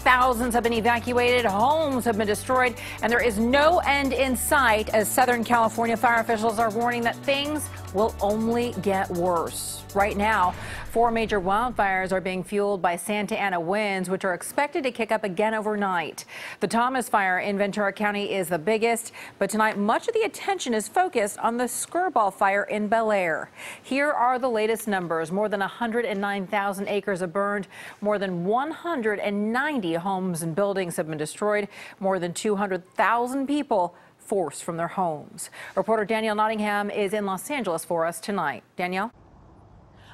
Thousands have been evacuated, homes have been destroyed, and there is no end in sight as Southern California fire officials are warning that things will only get worse. Right now, 4 major wildfires are being fueled by Santa Ana winds, which are expected to kick up again overnight. The Thomas Fire in Ventura County is the biggest, but tonight much of the attention is focused on the Skirball Fire in Bel Air. Here are the latest numbers. More than 109,000 acres have burned. More than 190 homes and buildings have been destroyed. More than 200,000 people forced from their homes. Reporter Danielle Nottingham is in Los Angeles for us tonight. Danielle?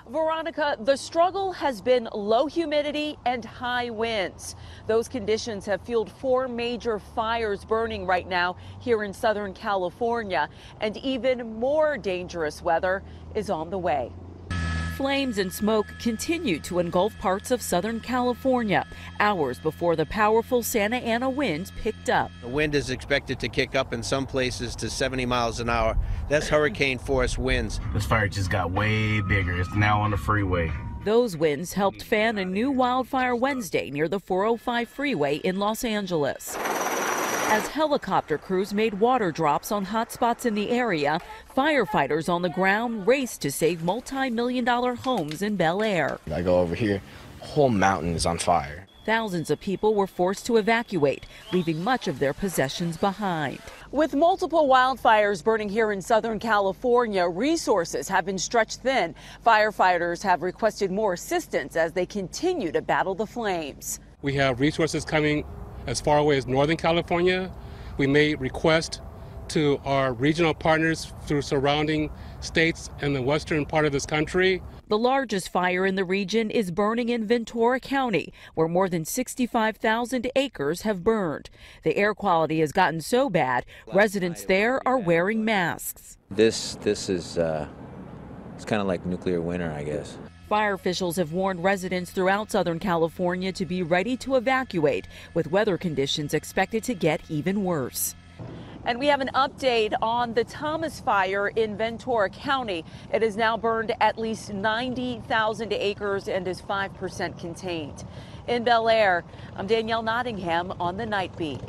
Veronica, the struggle has been low humidity and high winds. Those conditions have fueled 4 major fires burning right now here in Southern California, and even more dangerous weather is on the way. Flames and smoke continue to engulf parts of Southern California, hours before the powerful Santa Ana winds picked up. The wind is expected to kick up in some places to 70 miles an hour. That's hurricane force winds. This fire just got way bigger. It's now on the freeway. Those winds helped fan a new wildfire Wednesday near the 405 freeway in Los Angeles. As helicopter crews made water drops on hot spots in the area, firefighters on the ground raced to save multi-million-dollar homes in Bel Air. I go over here, the whole mountain is on fire. Thousands of people were forced to evacuate, leaving much of their possessions behind. With multiple wildfires burning here in Southern California, resources have been stretched thin. Firefighters have requested more assistance as they continue to battle the flames. We have resources coming as far away as Northern California. We made requests to our regional partners through surrounding states in the western part of this country. The largest fire in the region is burning in Ventura County, where more than 65,000 acres have burned. The air quality has gotten so bad, residents there are wearing masks. This is it's kind of like nuclear winter, I guess. Fire officials have warned residents throughout Southern California to be ready to evacuate, with weather conditions expected to get even worse. And we have an update on the Thomas Fire in Ventura County. It has now burned at least 90,000 acres and is 5% contained. In Bel Air, I'm Danielle Nottingham on the Night Beat.